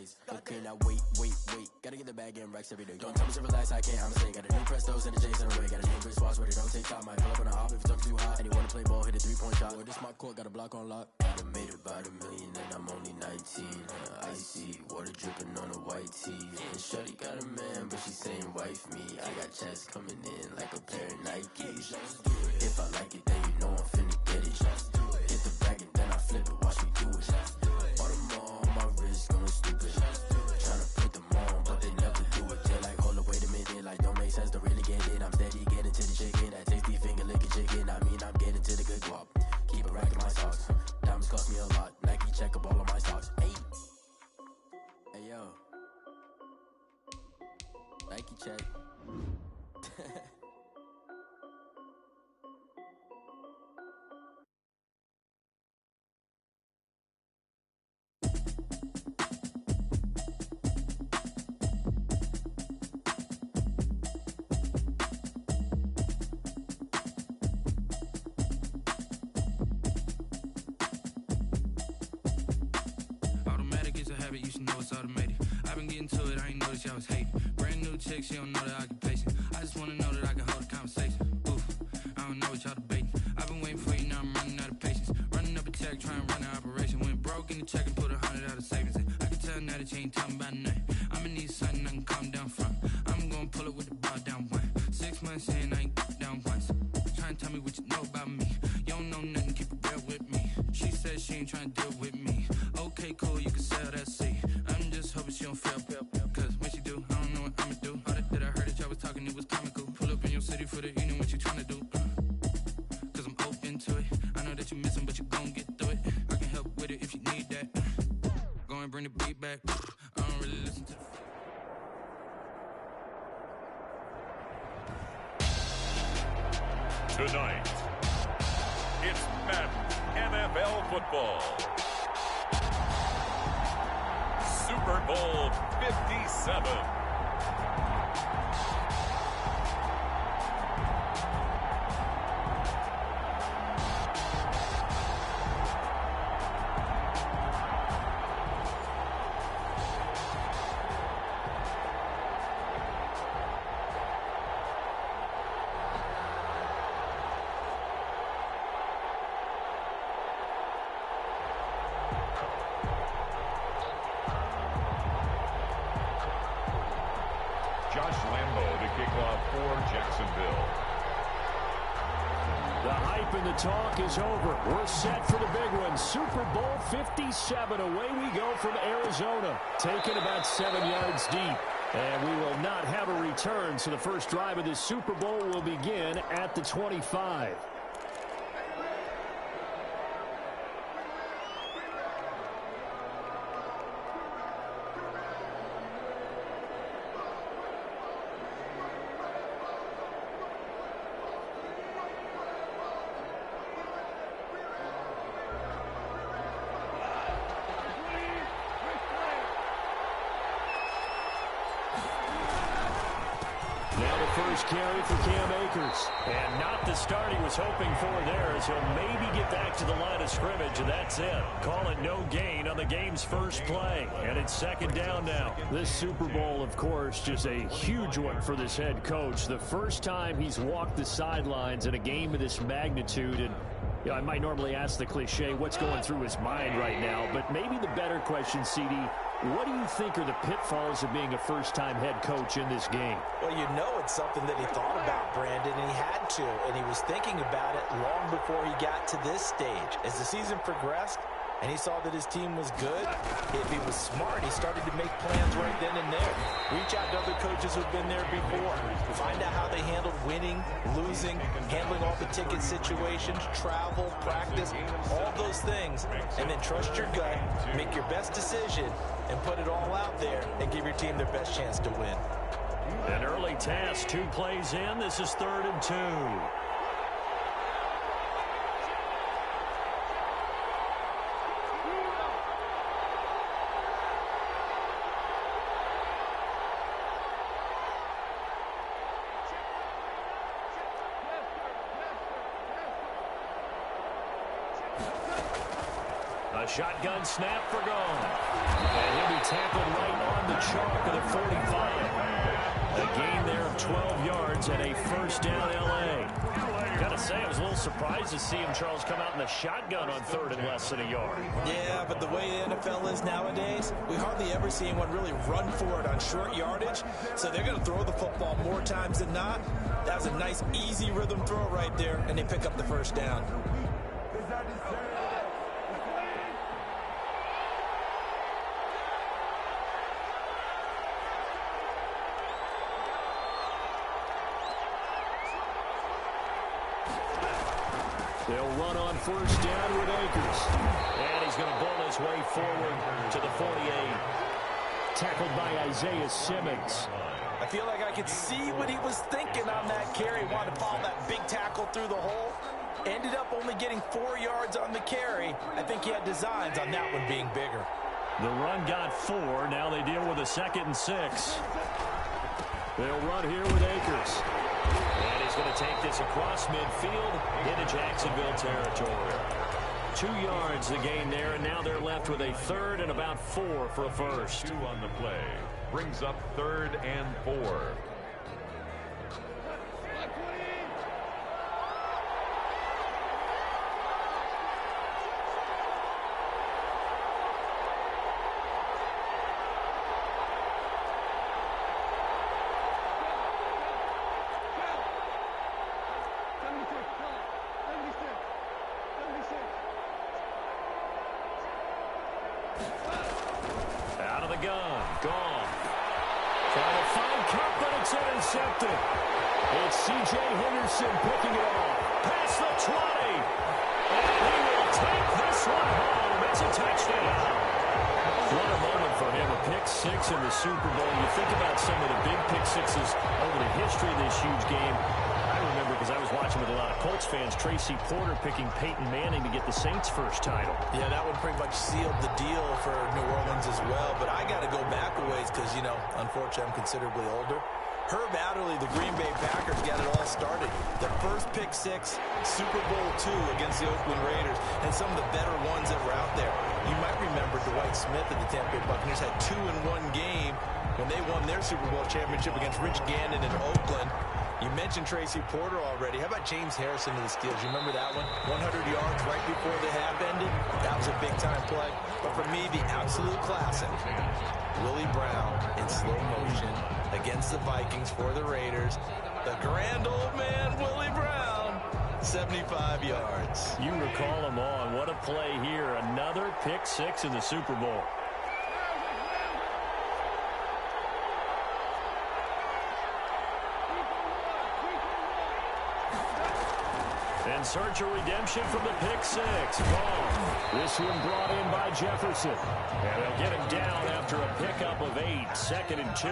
ice. Okay, now wait. Gotta get the bag and racks every day. Don't tell me to relax, I can't, I'm say. Got a new Prestos and a J's in the way. Got a new Chris Watch where they don't take shot. Might pull up on a hop if you talk too hot. And you wanna play ball, hit a 3-point shot. Well, this my court, got a block on lock. I done made about $1 million and I'm only 19. Icy, water dripping on a white tee. And shorty got a man, but she saying wife me. I got checks coming in like a pair of Nikes. If I like it, then you know I'm finna get it. Hit the bag and then I flip it, watch me do it. All them all on my wrist going stupid. Tryna put them on, but they never do it. They're like, hold up, wait a minute, like don't make sense to really get it. I'm steady getting to the chicken, that tasty finger licking chicken. I mean, I'm getting to the good guap. Keep it racking my socks. Diamonds cost me a lot. Nike check up all of my stocks. Hey yo, Nike check. You should know it's automated. I've been getting to it, I ain't noticed y'all was hating. Brand new chick, she don't know the occupation. I just wanna know that I can hold a conversation. Oof, I don't know what y'all debating. I've been waiting for you, now I'm running out of patience. Running up a check, trying to run an operation. Went broke in the check and put 100 out of savings in. I can tell now that you ain't talking about nothing. I'ma need something I can calm down from. I'm gonna pull it with the bar down one. 6 months in, I ain't down once. Trying to tell me what you know about me. You don't know nothing, keep it real with me. She said she ain't trying to deal with me. Okay, cool, you can sell that seat. I'm just hoping she don't fail, cause when she do, I don't know what I'ma do. All that I heard that y'all was talking, it was comical. Pull up in your city for the evening, what you tryna do? Cause I'm open to it. I know that you missing, but you gon' get through it. I can help with it if you need that. Go and bring the beat back. I don't really listen to Tonight, it's Madden NFL football. Super Bowl 57. The talk is over. We're set for the big one. Super Bowl 57. Away we go from Arizona. Taken about 7 yards deep. And we will not have a return. So the first drive of this Super Bowl will begin at the 25. First carry for Cam Akers. And not the start he was hoping for there, as he'll maybe get back to the line of scrimmage, and that's it. Call it no gain on the game's first play. And it's second down now. This Super Bowl, of course, just a huge one for this head coach. The first time he's walked the sidelines in a game of this magnitude. And you know, I might normally ask the cliche, what's going through his mind right now? But maybe the better question, CD, what do you think are the pitfalls of being a first-time head coach in this game? Well, you know it's something that he thought about, Brandon, and he had to. And he was thinking about it long before he got to this stage. As the season progressed and he saw that his team was good, if he was smart, he started to make plans right then and there. Reach out to other coaches who've been there before. Find out how they handled winning, losing, handling all the ticket situations, travel, practice, all those things. And then trust your gut, make your best decision, and put it all out there and give your team their best chance to win. An early task, 2 plays in. This is 3rd and 2. A shotgun snap for gone. And he'll be tackled right on the chalk of the 45. A gain there of 12 yards and a first down L.A. Gotta say, I was a little surprised to see him, Charles, come out in the shotgun on third and less than a yard. Yeah, but the way the NFL is nowadays, we hardly ever see anyone really run for it on short yardage. So they're going to throw the football more times than not. That was a nice, easy rhythm throw right there, and they pick up the first down. They'll run on first down with Akers. And he's going to bowl his way forward to the 48. Tackled by Isaiah Simmons. I feel like I could see what he was thinking on that carry. Wanted to follow that big tackle through the hole. Ended up only getting 4 yards on the carry. I think he had designs on that one being bigger. The run got 4. Now they deal with a 2nd and 6. They'll run here with Akers. And he's going to take this across midfield into Jacksonville territory. 2 yards the gain there, and now they're left with a 3rd and about 4 for a first. 2 on the play. Brings up 3rd and 4. Out of the gun. Gone. Trying to find Cup, but it's intercepted. It's C.J. Henderson picking it off. Past the 20. And he will take this one home. It's a touchdown. What a moment for him. A pick 6 in the Super Bowl. You think about some of the big pick 6s over the history of this huge game. I remember, because I was watching with a lot of Colts fans, Tracy Porter picking Peyton Manning to get the Saints' first title. Yeah, that one pretty much sealed the deal for New Orleans as well. But I got to go back a ways because, you know, unfortunately I'm considerably older. Herb Adderley, the Green Bay Packers, got it all started. The first pick 6, Super Bowl II against the Oakland Raiders, and some of the better ones that were out there. You might remember Dwight Smith of the Tampa Bay Buccaneers had 2 in one game when they won their Super Bowl championship against Rich Gannon in Oakland. You mentioned Tracy Porter already. How about James Harrison of the Steelers? You remember that one? 100 yards right before the half ended. That was a big-time play. But for me, the absolute classic, Willie Brown in slow motion against the Vikings for the Raiders. The grand old man, Willie Brown, 75 yards. You recall them on. What a play here. Another pick 6 in the Super Bowl. In search of redemption from the pick 6. Gone. This one brought in by Jefferson. And they'll get him down after a pickup of 8. 2nd and 2.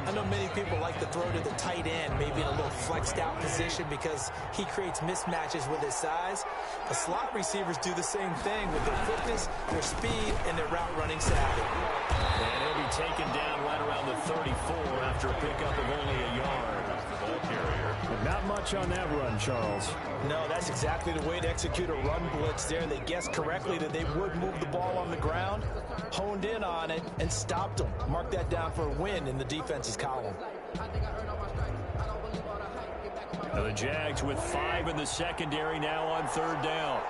I know many people like to throw to the tight end, maybe in a little flexed out position because he creates mismatches with his size. The slot receivers do the same thing with their quickness, their speed, and their route running savvy. And he'll be taken down right around the 34 after a pickup of only a yard. Not much on that run, Charles. No, that's exactly the way to execute a run blitz there. They guessed correctly that they would move the ball on the ground, honed in on it, and stopped them. Mark that down for a win in the defense's column. Now the Jags with 5 in the secondary now on 3rd down.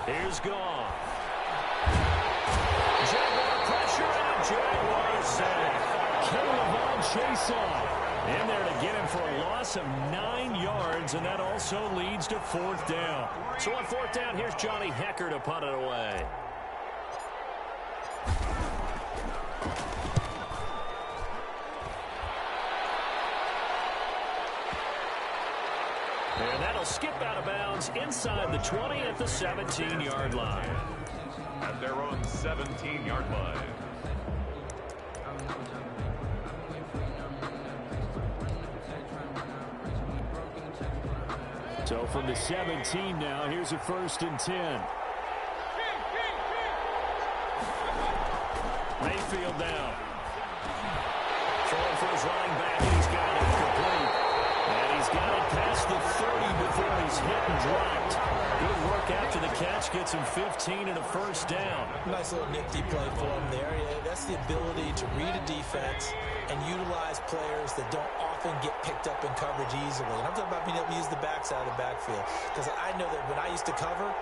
Here's gone. Jaguar pressure and a Jaguar sack. Caleb Chason in there to get him for a loss of 9 yards, and that also leads to 4th down. So on 4th down, here's Johnny Hecker to punt it away. And that'll skip out of bounds inside the 20 at the 17-yard line. At their own 17-yard line. So from the 17 now, here's a 1st and 10. They Mayfield now. Throwing for his running back, and he's got it complete. And he's got it past the 30 before he's hit and dropped. Good work after the catch. Gets him 15 and a first down. Nice little nifty play for him there. Yeah, that's the ability to read a defense and utilize players that don't often get picked up in coverage easily. And I'm talking about being able to use the backside of the backfield. Because I know that when I used to cover,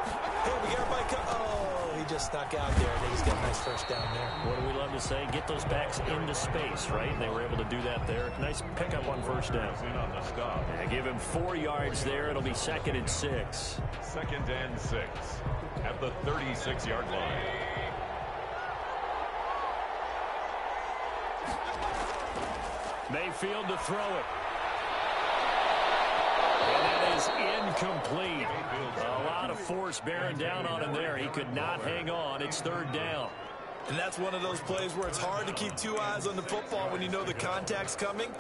hey, we got everybody oh, he just snuck out there, and he's got a nice first down there. What do we love to say? Get those backs into space, right? And they were able to do that there. Nice pickup on first down. On the stop. And give him 4 yards there. It'll be 2nd and 6. 2nd and 6 at the 36-yard line. Mayfield to throw it. And that is incomplete. A lot of force bearing down on him there. He could not hang on. It's 3rd down. And that's one of those plays where it's hard to keep 2 eyes on the football when you know the contact's coming,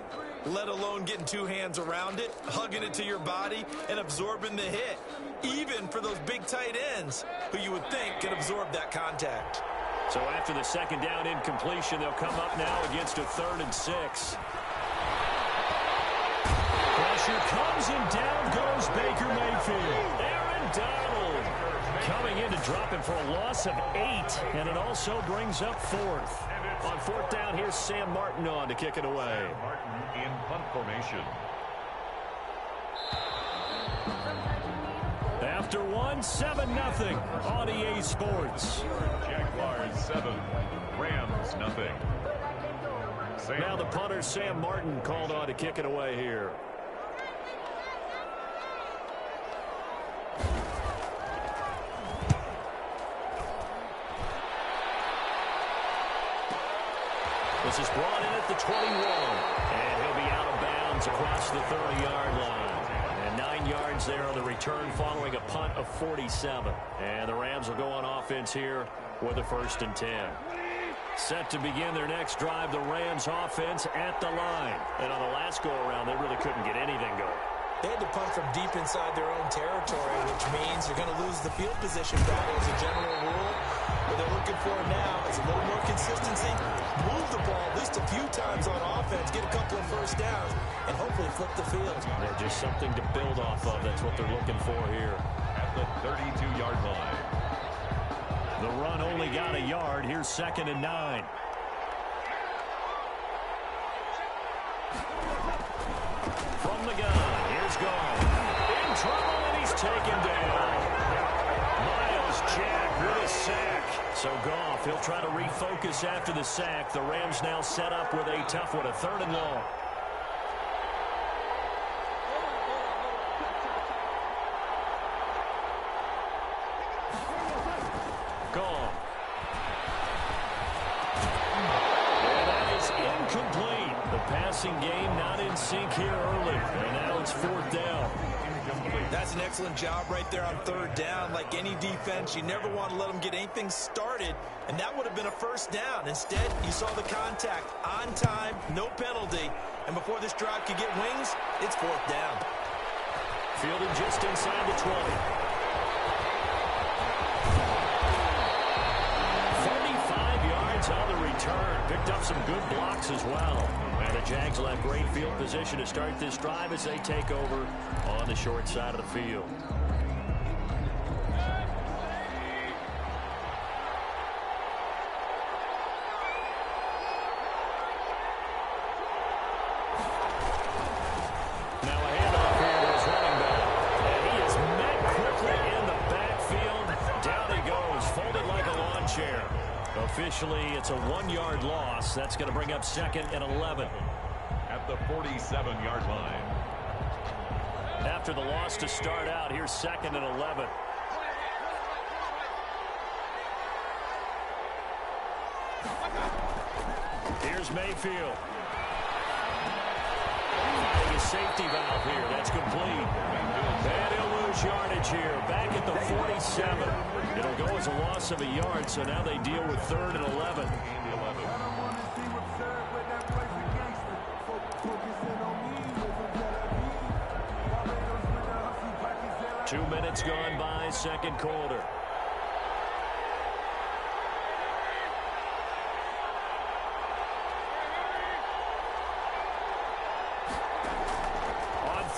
let alone getting 2 hands around it, hugging it to your body, and absorbing the hit, even for those big tight ends who you would think can absorb that contact. So after the 2nd down incompletion, they'll come up now against a 3rd and 6. Pressure comes, and down goes Baker Mayfield. Aaron Donald coming in to drop him for a loss of 8, and it also brings up 4th. On 4th down, here's Sam Martin on to kick it away. Martin in punt formation. After 1, 7-0 on EA Sports. Jaguars 7, Rams nothing. Now the punter, Sam Martin, called on to kick it away here. This is brought in at the 21. And he'll be out of bounds across the 30-yard line. And 9 yards there on the return following a punt of 47. And the Rams will go on offense here with a 1st and 10. Set to begin their next drive, the Rams offense at the line. And on the last go-around, they really couldn't get anything going. They had to punt from deep inside their own territory, which means they're going to lose the field position battle as a general rule. What they're looking for now is a little more consistency, move the ball at least a few times on offense, get a couple of first downs, and hopefully flip the field. Yeah, just something to build off of. That's what they're looking for here. At the 32-yard line. The run only got a yard. Here's 2nd and 9. From the gun, here's Goff. In trouble, and he's taken down. Myles Jack with a sack. So Goff, he'll try to refocus after the sack. The Rams now set up with a tough one, a 3rd and long. Goff. And that is incomplete. The passing game not in sync here early. And now it's 4th down. That's an excellent job right there on 3rd down. Like any defense, you never want to let them get anything started, and that would have been a 1st down. Instead, you saw the contact on time, no penalty, and before this drive could get wings, it's 4th down. Fielded just inside the 20. 45 yards on the return. Picked up some good blocks as well. And the Jags will have great field position to start this drive as they take over on the short side of the field. Now a handoff here to his running back. And he is met quickly in the backfield. Down he goes, folded like a lawn chair. Officially, it's a 1-yard loss. That's going to bring up 2nd and 11. At the 47-yard line. After the loss to start out, here's 2nd and 11. Here's Mayfield. Finding a safety valve here. That's complete. And he'll lose yardage here. Back at the 47. It'll go as a loss of a yard, so now they deal with 3rd and 11. 2 minutes gone by, 2nd quarter.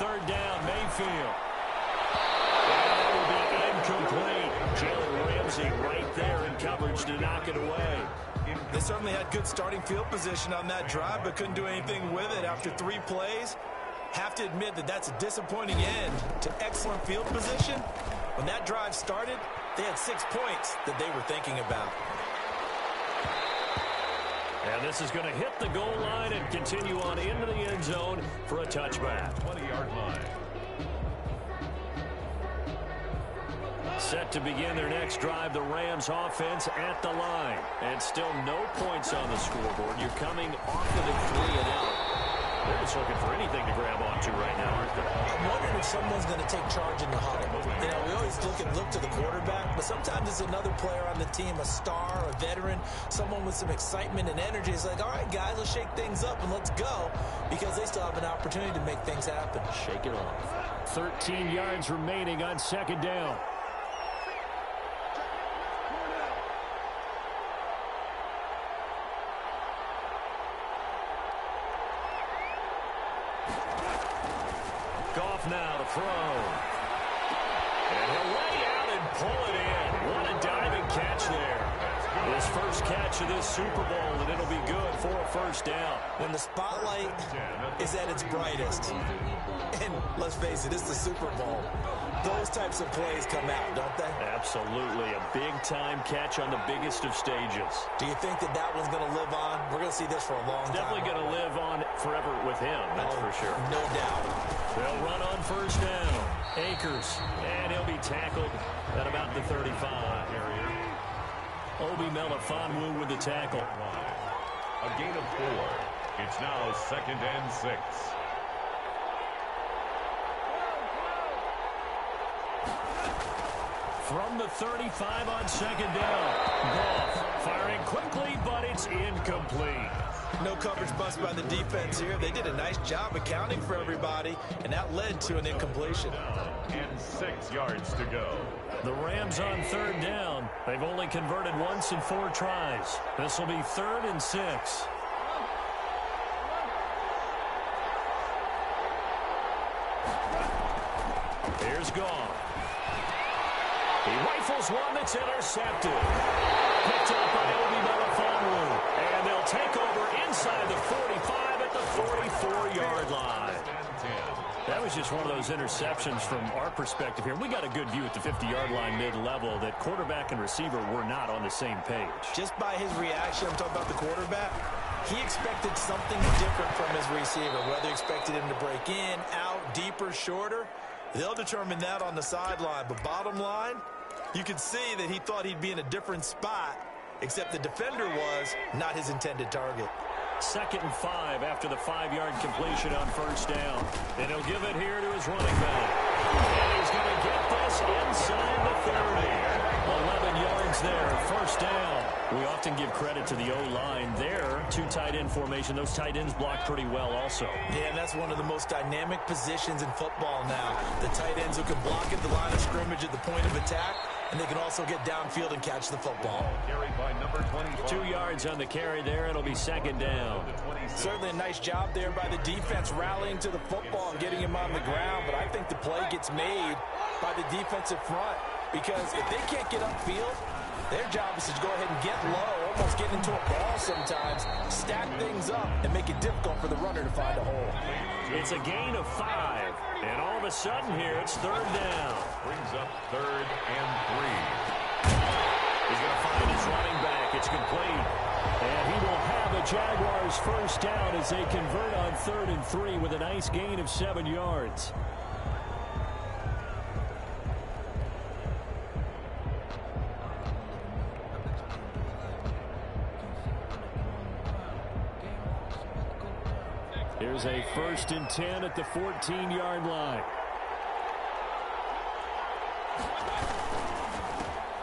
third down, Mayfield. That will be incomplete. Jalen Ramsey right there in coverage to knock it away. They certainly had good starting field position on that drive, but couldn't do anything with it after 3 plays. Have to admit that that's a disappointing end to excellent field position. When that drive started, they had 6 points that they were thinking about. And this is going to hit the goal line and continue on into the end zone for a touchback. 20-yard line. Set to begin their next drive, the Rams offense at the line. And still no points on the scoreboard. You're coming off of the 3 and out. They're just looking for anything to grab onto right now, aren't they? I'm wondering if someone's going to take charge in the huddle. You know, we always look to the quarterback, but sometimes it's another player on the team, a star, a veteran, someone with some excitement and energy. It's like, all right, guys, let's shake things up and let's go, because they still have an opportunity to make things happen. Shake it off. 13 yards remaining on second down. Goff now to throw. And he'll lay out and pull it in. What a diving catch there. His first catch of this Super Bowl, and it'll be good for a first down. When the spotlight is at its brightest, and let's face it, it's the Super Bowl, those types of plays come out, don't they? Absolutely. A big-time catch on the biggest of stages. Do you think that that one's going to live on? We're going to see this for a long time. Definitely going to live on forever with him, that's for sure. No doubt. They'll run on first down. Akers, and he'll be tackled at about the 35 area. Obi Melifonwu with the tackle. A gain of 4. It's now 2nd and 6. From the 35 on second down. Goff firing quickly, but it's incomplete. No coverage bust by the defense here. They did a nice job accounting for everybody, and that led to an incompletion. And 6 yards to go. The Rams on third down. They've only converted once in 4 tries. This will be 3rd and 6. Here's Goff. He rifles one that's intercepted. Picked up by Obi Melifonwu. And they'll take over inside the 45 at the 44-yard line. That was just one of those interceptions from our perspective here. We got a good view at the 50-yard line mid-level that quarterback and receiver were not on the same page. Just by his reaction, I'm talking about the quarterback, he expected something different from his receiver, whether he expected him to break in, out, deeper, shorter. They'll determine that on the sideline. But bottom line, you could see that he thought he'd be in a different spot, except the defender was not his intended target. 2nd and 5 after the 5-yard completion on first down. And he'll give it here to his running back. And he's going to get this inside the 30. 11 yards there, first down. We often give credit to the O-line there. 2 tight end formation. Those tight ends block pretty well also. Yeah, and that's one of the most dynamic positions in football now. The tight ends who can block at the line of scrimmage at the point of attack, and they can also get downfield and catch the football. Carried by number 25. 2 yards on the carry there. It'll be second down. Certainly a nice job there by the defense rallying to the football and getting him on the ground, but I think the play gets made by the defensive front, because if they can't get upfield, their job is to go ahead and get low, almost get into a ball sometimes, stack things up, and make it difficult for the runner to find a hole. It's a gain of 5, and all of a sudden here it's third down. Brings up 3rd and 3. He's going to find his running back. It's complete. And he will have a Jaguars first down as they convert on 3rd and 3 with a nice gain of 7 yards. Here's a 1st and 10 at the 14-yard line.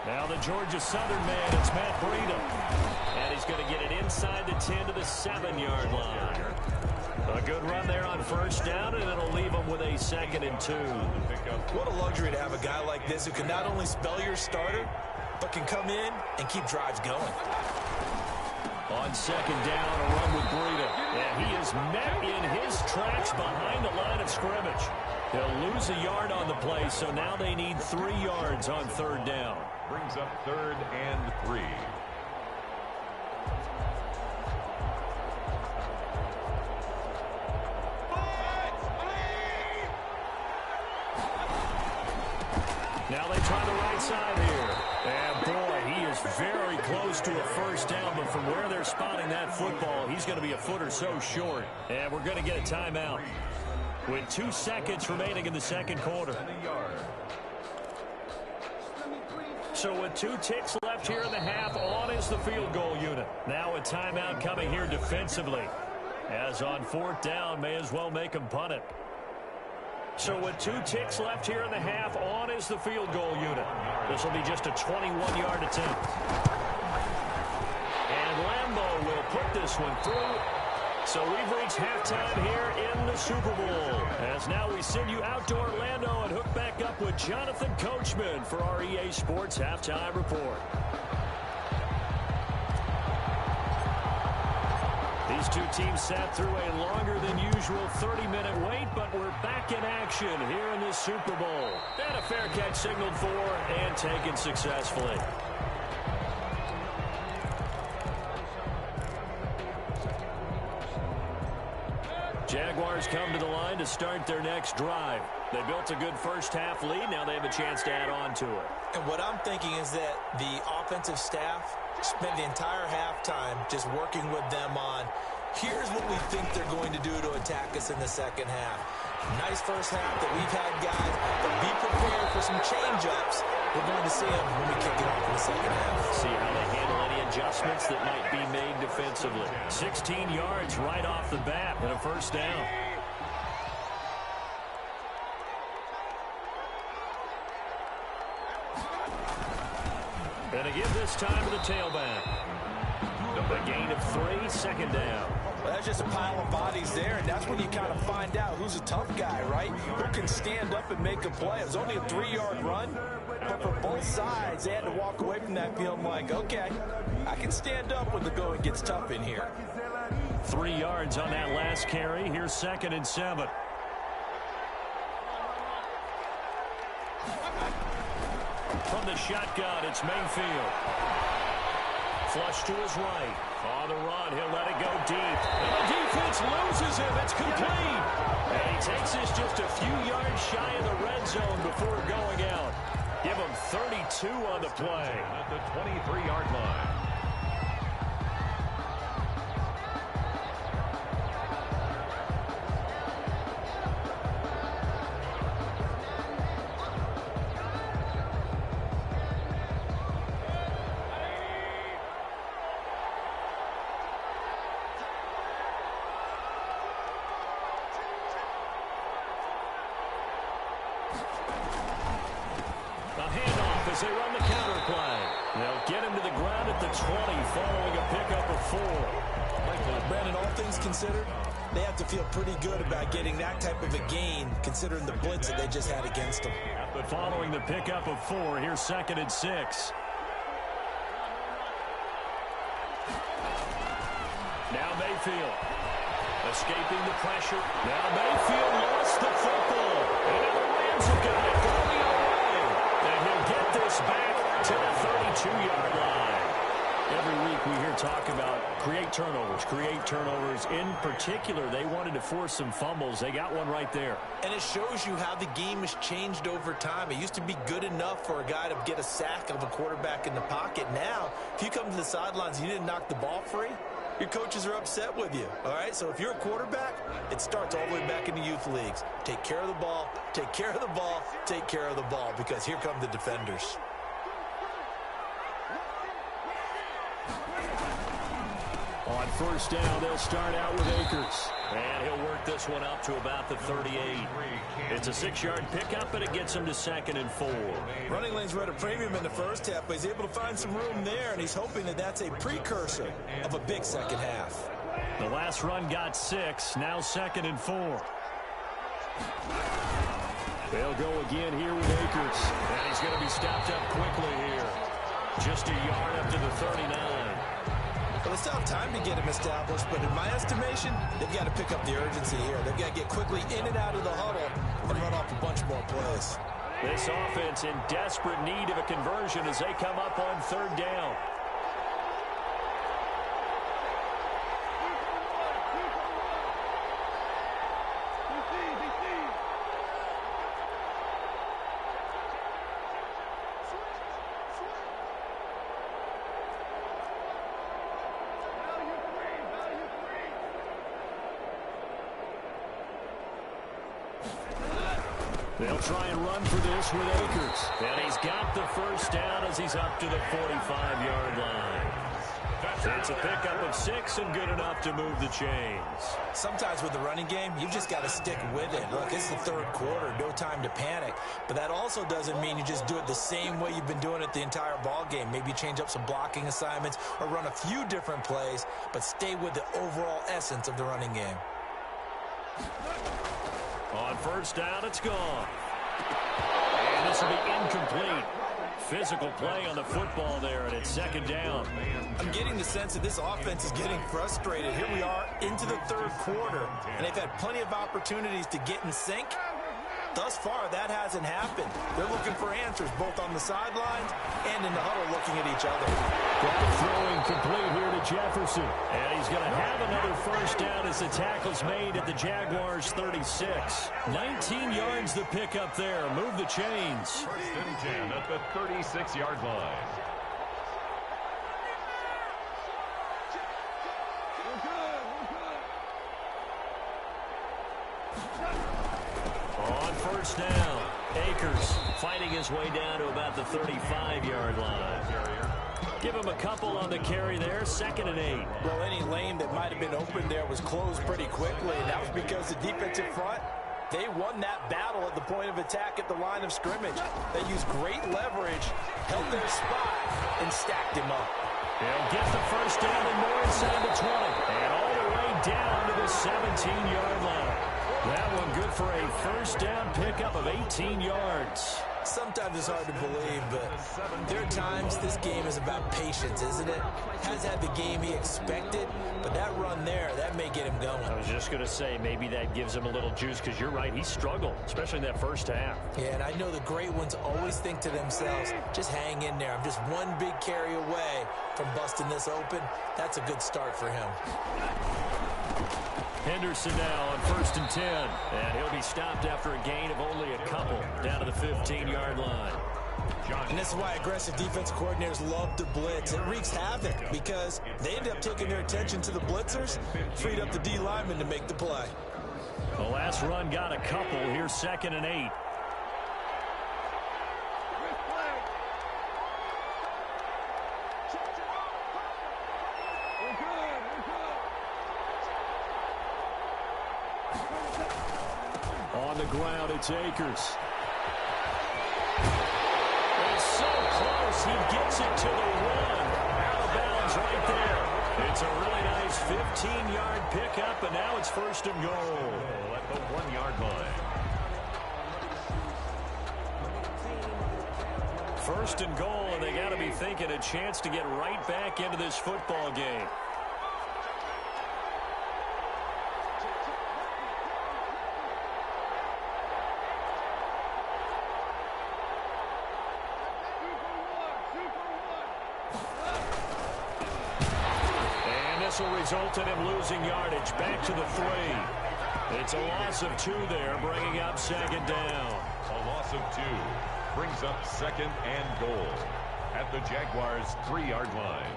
Now the Georgia Southern man, it's Matt Breida. And he's going to get it inside the 10 to the 7-yard line. A good run there on first down, and it'll leave him with a 2nd and 2. What a luxury to have a guy like this who can not only spell your starter, but can come in and keep drives going. On second down, a run with Breida. And he is met in his tracks behind the line of scrimmage. They'll lose a yard on the play, so now they need 3 yards on 3rd down. Brings up 3rd and 3. Now they try the right side here. And, boy, he is very close to a first down, but from where they're spotting that football, he's going to be a foot or so short. And we're going to get a timeout with 2 seconds remaining in the second quarter. So with 2 ticks left here in the half, on is the field goal unit. Now a timeout coming here defensively. As on 4th down, may as well make them punt it. So with 2 ticks left here in the half, on is the field goal unit. This will be just a 21-yard attempt. And Lambeau will put this one through. So we've reached halftime here in the Super Bowl. As now we send you out to Orlando and hook back up with Jonathan Coachman for our EA Sports Halftime Report. These 2 teams sat through a longer than usual 30-minute wait, but we're back in action here in this Super Bowl. And a fair catch signaled for and taken successfully. Jaguars come to the line to start their next drive. They built a good first half lead. Now they have a chance to add on to it. And what I'm thinking is that the offensive staff spent the entire halftime just working with them on, here's what we think they're going to do to attack us in the second half. Nice first half that we've had, guys, but be prepared for some change-ups. We're going to see them when we kick it off in the second half. See how they handle any adjustments that might be made defensively. 16 yards right off the bat and a first down. And again this time to the tailback. A gain of 3, 2nd down. Well, that's just a pile of bodies there, and that's when you kind of find out who's a tough guy, right? Who can stand up and make a play. It was only a 3-yard run, but for both sides, they had to walk away from that feeling like, okay, I can stand up when the going gets tough in here. 3 yards on that last carry. Here's 2nd and 7. From the shotgun, it's Mayfield. Flush to his right. On the run, he'll let it go deep. And the defense loses him. It's complete. And he takes this just a few yards shy of the red zone before going out. Give him 32 on the play. At the 23-yard line. As they run the counter play. They'll get him to the ground at the 20 following a pickup of 4. Brandon, all things considered, they have to feel pretty good about getting that type of a gain considering the blitz that they just had against them. But following the pickup of 4, here's 2nd and 6. Now Mayfield escaping the pressure. Now Mayfield lost the football. And now the Rams have got it going away. And he'll get this back to the 32-yard line. Every week we hear talk about create turnovers. In particular, they wanted to force some fumbles. They got one right there. And it shows you how the game has changed over time. It used to be good enough for a guy to get a sack of a quarterback in the pocket. Now, if you come to the sidelines and you didn't knock the ball free, your coaches are upset with you, all right? So if you're a quarterback, it starts all the way back in the youth leagues. Take care of the ball, take care of the ball, take care of the ball, because here come the defenders. On first down, they'll start out with Akers. And he'll work this one up to about the 38. It's a 6-yard pickup, and it gets him to 2nd and 4. Running lanes were at a premium in the first half, but he's able to find some room there, and he's hoping that that's a precursor of a big second half. The last run got 6, now 2nd and 4. They'll go again here with Akers. And he's going to be stopped up quickly here. Just a yard up to the 39. Well, it's tough time to get him established, but in my estimation, they've got to pick up the urgency here. They've got to get quickly in and out of the huddle and run off this. This offense in desperate need of a conversion as they come up on third down. They'll try and run for this with Akers. And he's got the first down as he's up to the 45-yard line. It's a pickup of 6 and good enough to move the chains. Sometimes with the running game, you've just got to stick with it. Look, it's the third quarter, no time to panic. But that also doesn't mean you just do it the same way you've been doing it the entire ball game. Maybe change up some blocking assignments or run a few different plays, but stay with the overall essence of the running game. On first down, it's gone. And this will be incomplete. Physical play on the football there, and it's second down. I'm getting the sense that this offense is getting frustrated. Here we are into the third quarter, and they've had plenty of opportunities to get in sync. Thus far, that hasn't happened. They're looking for answers both on the sidelines and in the huddle looking at each other. That throwing complete here to Jefferson. And he's going to have another first down as the tackle's made at the Jaguars' 36. 19 yards the pickup there. Move the chains. First and 10 at the 36-yard line. On first down, Akers fighting his way down to about the 35-yard line. Give him a couple on the carry there, 2nd and 8. Well, any lane that might have been open there was closed pretty quickly, and that was because the defensive front, they won that battle at the point of attack at the line of scrimmage. They used great leverage, held their spot, and stacked him up. They'll get the first down and more inside the 20. And all the way down to the 17-yard line. That one good for a first down pickup of 18 yards. Sometimes it's hard to believe, but there are times this game is about patience, isn't it? Has had the game he expected, but that run there, that may get him going. I was just going to say, maybe that gives him a little juice, because you're right, he struggled, especially in that first half. Yeah, and I know the great ones always think to themselves, just hang in there. I'm just one big carry away from busting this open. That's a good start for him. Henderson now on 1st and 10. And he'll be stopped after a gain of only a couple down to the 15-yard line. And this is why aggressive defensive coordinators love to blitz. It wreaks havoc because they end up taking their attention to the blitzers, freed up the D lineman to make the play. The last run got a couple. Here's 2nd and 8. On the ground, it's Akers. It's so close, he gets it to the 1. Out of bounds right there. It's a really nice 15-yard pickup, and now it's 1st and goal. At the 1-yard line. 1st and goal, and they got to be thinking a chance to get right back into this football game. Will result in him losing yardage back to the 3. It's a loss of 2 there, bringing up 2nd down. A loss of 2 brings up 2nd and goal at the Jaguars' 3-yard line.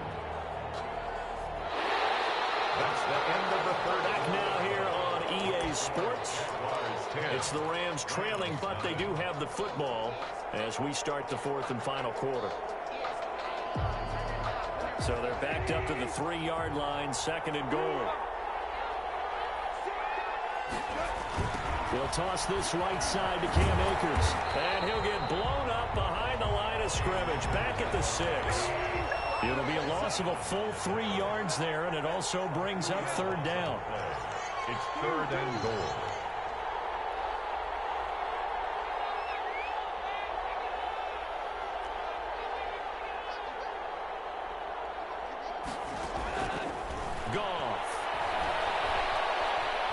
That's the end of the third. Back now here on EA Sports. It's the Rams trailing, but they do have the football as we start the 4th and final quarter. So they're backed up to the 3-yard line, 2nd and goal. They'll toss this right side to Cam Akers. And he'll get blown up behind the line of scrimmage, back at the 6. It'll be a loss of a full 3 yards there, and it also brings up 3rd down. It's 3rd and goal.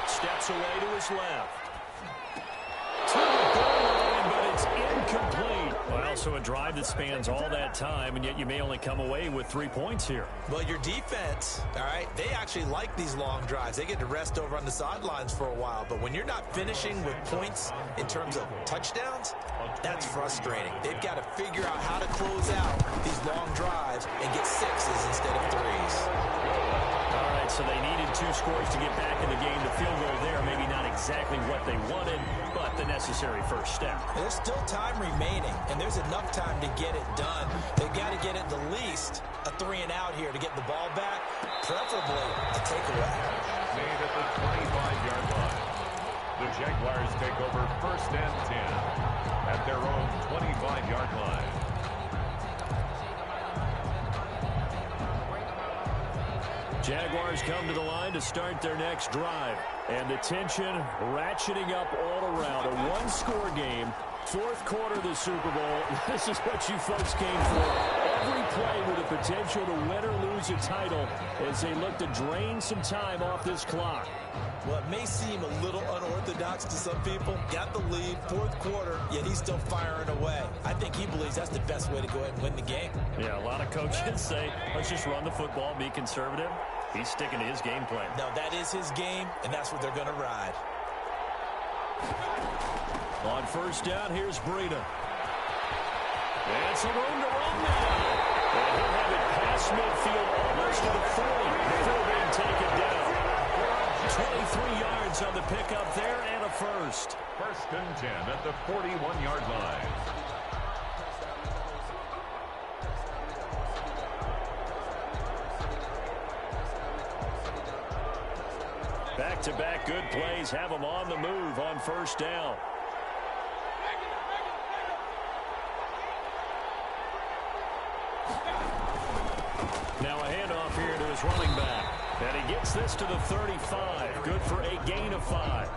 Steps away to his left. To the goal line, but it's So a drive that spans all that time, and yet you may only come away with 3 points here. Well, your defense, all right, they actually like these long drives. They get to rest over on the sidelines for a while. But when you're not finishing with points in terms of touchdowns, that's frustrating. They've got to figure out how to close out these long drives and get sixes instead of threes. All right, so they needed 2 scores to get back in the game. The field goal there, maybe not exactly what they wanted, but the necessary first step. There's still time remaining, and there's enough time to get it done. They've got to get at the least a 3-and-out here to get the ball back, preferably a takeaway. Made at the 25-yard line. The Jaguars take over 1st and 10 at their own 25-yard line. Jaguars come to the line to start their next drive. And the tension ratcheting up all around. A 1-score game, 4th quarter of the Super Bowl. This is what you folks came for. Every play with the potential to win or lose a title as they look to drain some time off this clock. Well, it may seem a little unorthodox to some people. Got the lead, 4th quarter, yet he's still firing away. I think he believes that's the best way to go ahead and win the game. Yeah, a lot of coaches say, let's just run the football, be conservative. He's sticking to his game plan. No, that is his game, and that's what they're going to ride. On 1st down, here's Breida. And some room to run now. And he'll have it past midfield almost to the 40 before being taken down. 23 yards on the pickup there and a first. 1st and 10 at the 41-yard line. Back-to-back good plays have them on the move on 1st down. Now a handoff here to his running back. And he gets this to the 35. Good for a gain of 5.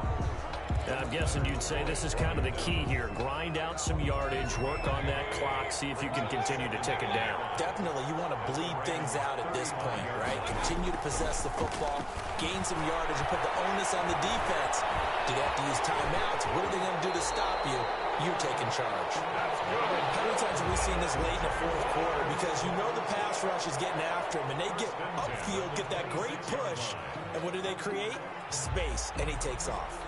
And I'm guessing you'd say this is kind of the key here. Grind out some yardage, work on that clock, see if you can continue to tick it down. Definitely, you want to bleed things out at this point, right? Continue to possess the football, gain some yardage, and put the onus on the defense. Do they have to use timeouts? What are they going to do to stop you? You're taking charge. How many times have we seen this late in the 4th quarter? Because you know the pass rush is getting after him, and they get upfield, get that great push, and what do they create? Space, and he takes off.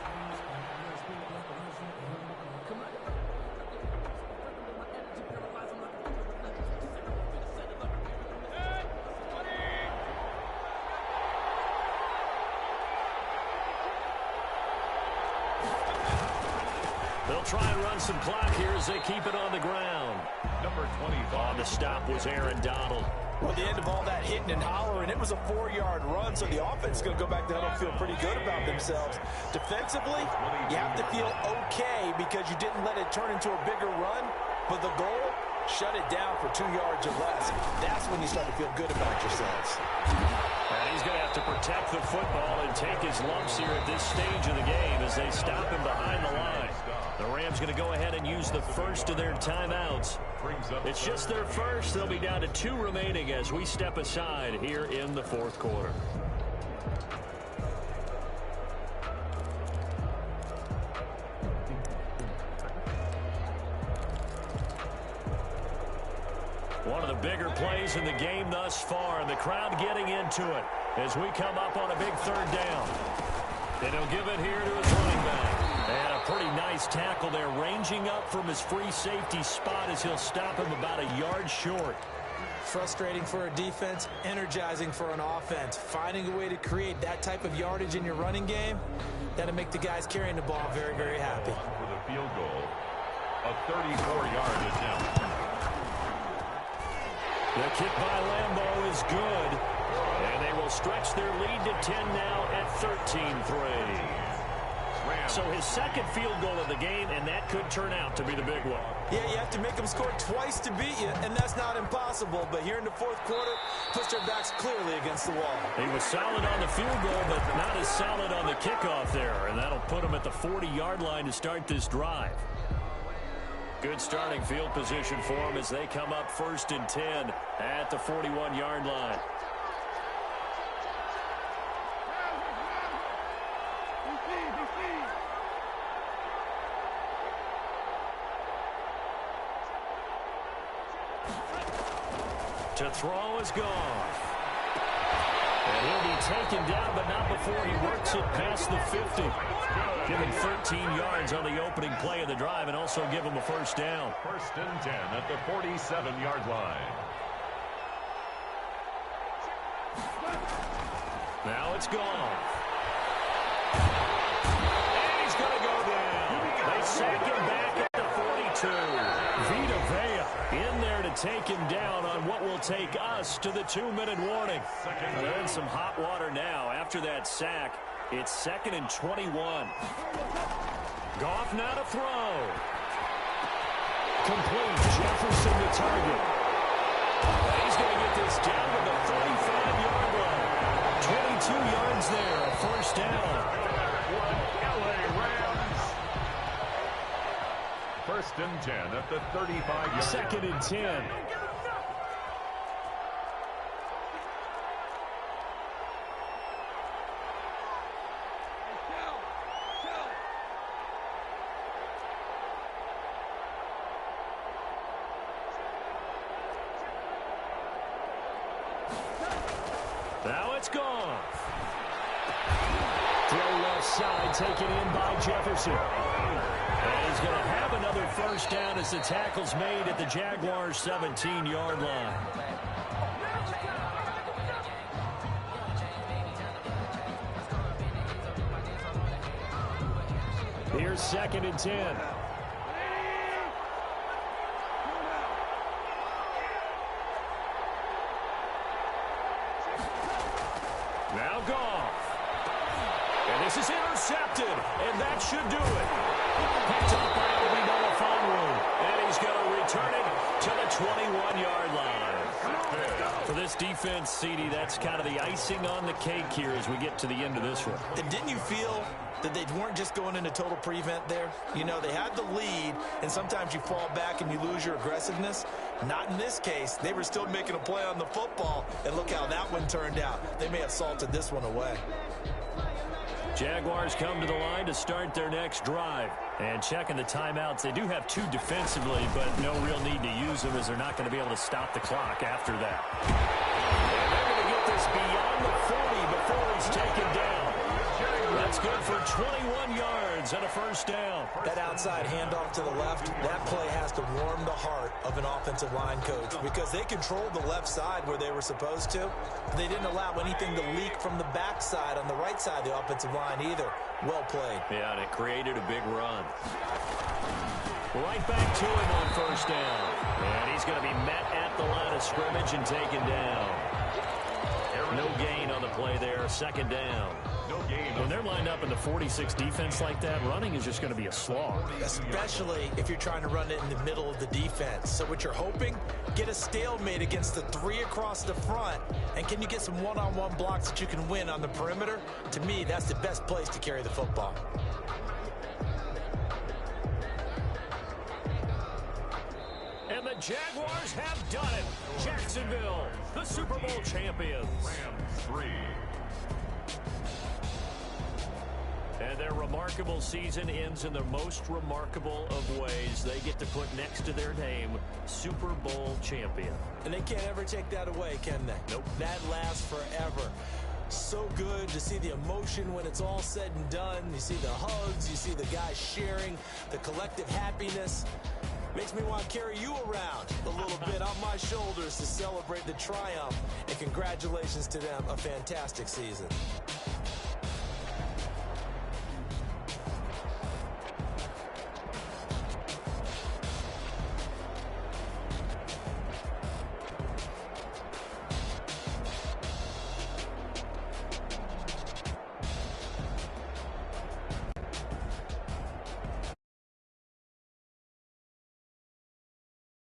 They'll try and run some clock here as they keep it on the ground. Number 25. On the stop was Aaron Donald. Well, at the end of all that hitting and hollering, it was a 4-yard run, so the offense is going to go back there and feel pretty good about themselves. Defensively, you have to feel okay because you didn't let it turn into a bigger run, but the goal, shut it down for 2 yards or less. That's when you start to feel good about yourselves. And he's going to have to protect the football and take his lumps here at this stage of the game as they stop him behind the line. The Rams going to go ahead and use the first of their timeouts. It's just their first. They'll be down to 2 remaining as we step aside here in the 4th quarter. One of the bigger plays in the game thus far, and the crowd getting into it as we come up on a big 3rd down. And he'll give it here to his running back. And a pretty nice tackle there, ranging up from his free safety spot as he'll stop him about a yard short. Frustrating for a defense, energizing for an offense. Finding a way to create that type of yardage in your running game, that'll make the guys carrying the ball very, very happy. For the field goal, a 34-yard attempt. The kick by Lambeau is good. And they will stretch their lead to 10 now at 13-3. So his 2nd field goal of the game, and that could turn out to be the big one. Yeah, you have to make them score twice to beat you, and that's not impossible. But here in the 4th quarter, push their backs clearly against the wall. He was solid on the field goal, but not as solid on the kickoff there. And that'll put him at the 40-yard line to start this drive. Good starting field position for him as they come up 1st and 10 at the 41-yard line. to throw is Goff. And he'll be taken down, but not before he works it past the 50. Give him 13 yards on the opening play of the drive and also give him a first down. 1st and 10 at the 47-yard line. Now it's Goff. And he's going to go down. They sack him back at the 42. Vita Vea in there to take him down on what will take us to the 2-minute warning. They're in some hot water now. After that sack, it's 2nd and 21. Goff now to throw. Complete. Jefferson the target. And he's going to get this down to the 35-yard line. 22 yards there, a first down. LA Rams. 1st and 10 at the 35-yard line. 2nd and 10. Now it's Goff. Throw left side, taken in by Jefferson. And he's going to have another first down as the tackle's made at the Jaguars' 17-yard line. Here's 2nd and 10. Now Goff. And this is intercepted, and that should do it. Picked up by Obi Melifonwu, and he's going to return it to the 21-yard line. For this defense, CD, that's kind of the icing on the cake here as we get to the end of this one. And didn't you feel that they weren't just going into total prevent there? You know, they had the lead, and sometimes you fall back and you lose your aggressiveness. Not in this case. They were still making a play on the football, and look how that one turned out. They may have salted this one away. Jaguars come to the line to start their next drive. And checking the timeouts, they do have 2 defensively, but no real need to use them as they're not going to be able to stop the clock after that. And they're going to get this beyond the 40 before he's taken down. That's good for 21 yards and a first down. That outside handoff to the left, that play has to warm the heart of an offensive line coach because they controlled the left side where they were supposed to. But they didn't allow anything to leak from the backside on the right side of the offensive line either. Well played. Yeah, and it created a big run. Right back to him on first down. And he's going to be met at the line of scrimmage and taken down. No gain on the play there, 2nd down. When they're lined up in the 46 defense like that, running is just going to be a slog. Especially if you're trying to run it in the middle of the defense. So what you're hoping, get a stalemate against the 3 across the front. And can you get some one-on-one blocks that you can win on the perimeter? To me, that's the best place to carry the football. And the Jaguars have done it. Jacksonville, the Super Bowl champions. Rams 3. And their remarkable season ends in the most remarkable of ways. They get to put next to their name, Super Bowl champion. And they can't ever take that away, can they? Nope. That lasts forever. So good to see the emotion when it's all said and done. You see the hugs, you see the guys sharing, the collective happiness. Makes me want to carry you around a little bit on my shoulders to celebrate the triumph. And congratulations to them, a fantastic season.